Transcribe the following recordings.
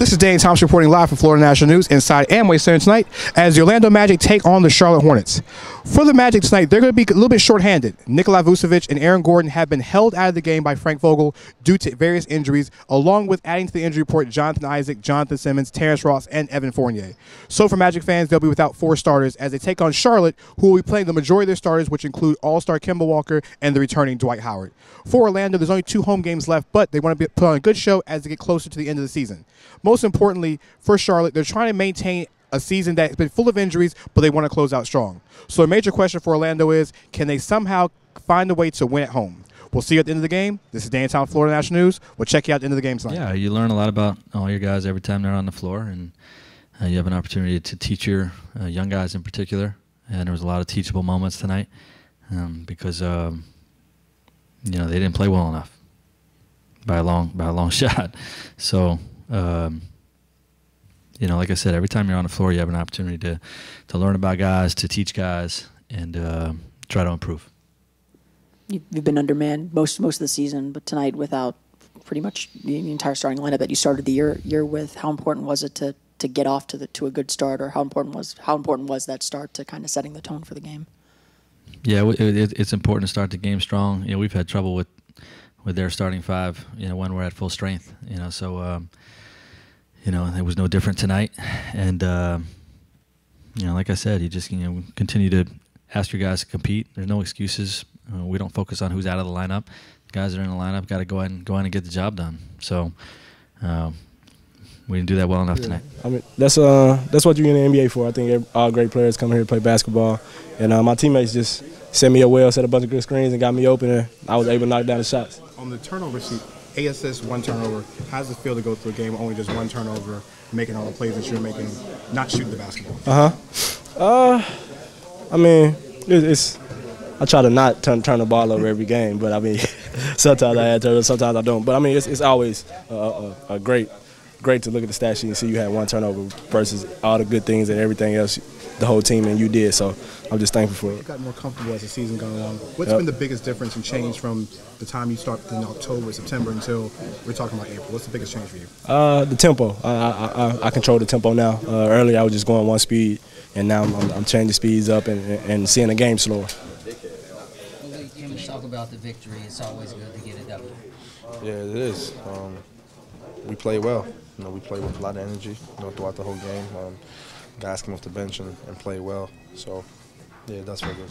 This is Danny Thompson reporting live from Florida National News inside Amway Center tonight as the Orlando Magic take on the Charlotte Hornets. For the Magic tonight, they're going to be a little bit shorthanded. Nikola Vucevic and Aaron Gordon have been held out of the game by Frank Vogel due to various injuries, along with adding to the injury report Jonathan Isaac, Jonathan Simmons, Terrence Ross, and Evan Fournier. So for Magic fans, they'll be without 4 starters as they take on Charlotte, who will be playing the majority of their starters, which include All-Star Kemba Walker and the returning Dwight Howard. For Orlando, there's only 2 home games left, but they want to put on a good show as they get closer to the end of the season. Most importantly, for Charlotte, they're trying to maintain a season that's been full of injuries, but they want to close out strong. So a major question for Orlando is, can they somehow find a way to win at home? We'll see you at the end of the game. This is Danny Thompson, Florida National News. We'll check you out at the end of the game tonight. Yeah, you learn a lot about all your guys every time they're on the floor, and you have an opportunity to teach your young guys in particular. And there was a lot of teachable moments tonight because you know, they didn't play well enough by a long shot. So you know, like I said, every time you're on the floor, you have an opportunity to learn about guys, to teach guys, and try to improve. You've been undermanned most of the season, but tonight without pretty much the entire starting lineup that you started the year with, how important was it to get off to a good start, or how important was that start to kind of setting the tone for the game? Yeah, it's important to start the game strong. You know, we've had trouble with their starting 5. You know, when we're at full strength. You know, so you know, it was no different tonight. And you know, like I said, you just continue to ask your guys to compete. There's no excuses. We don't focus on who's out of the lineup. The guys that are in the lineup got to go in and get the job done. So we didn't do that well enough tonight. I mean, that's what you're in the NBA for. I think all great players come here to play basketball, and my teammates just set me up well, set a bunch of good screens, and got me open, and I was able to knock down the shots. On the turnover sheet, 8 assists, 1 turnover. How does it feel to go through a game with only just 1 turnover, making all the plays that you're making, not shooting the basketball? I mean, I try to not turn the ball over every game, but I mean, sometimes I had turnovers, sometimes I don't. But I mean, it's always a great to look at the stat sheet and see you had 1 turnover versus all the good things and everything else the whole team and you did. So I'm just thankful for it. You got more comfortable as the season got along. What's been the biggest difference and change from the time you start in October, September until we're talking about April? What's the biggest change for you? The tempo. I control the tempo now. Earlier I was just going 1 speed, and now I'm changing speeds up and seeing the game slower. Can we talk about the victory? It's always good to get a W. Yeah, it is. We play well. You know, we play with a lot of energy, you know, throughout the whole game. Guys came off the bench and play well. So, yeah, that's very good.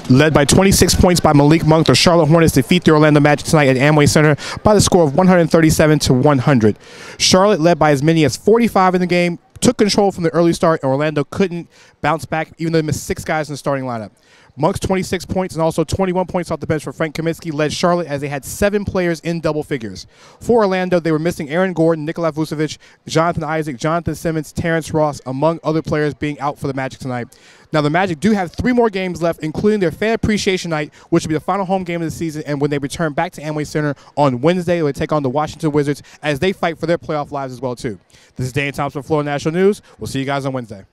Led by 26 points by Malik Monk, the Charlotte Hornets defeat the Orlando Magic tonight at Amway Center by the score of 137-100. Charlotte led by as many as 45 in the game, took control from the early start, and Orlando couldn't bounce back even though they missed 6 guys in the starting lineup. Monk's 26 points and also 21 points off the bench for Frank Kaminsky led Charlotte as they had 7 players in double figures. For Orlando, they were missing Aaron Gordon, Nikola Vucevic, Jonathan Isaac, Jonathan Simmons, Terrence Ross, among other players being out for the Magic tonight. Now, the Magic do have 3 more games left, including their Fan Appreciation Night, which will be the final home game of the season, and when they return back to Amway Center on Wednesday, they'll take on the Washington Wizards as they fight for their playoff lives as well, too. This is Danny Thompson, Florida National News. We'll see you guys on Wednesday.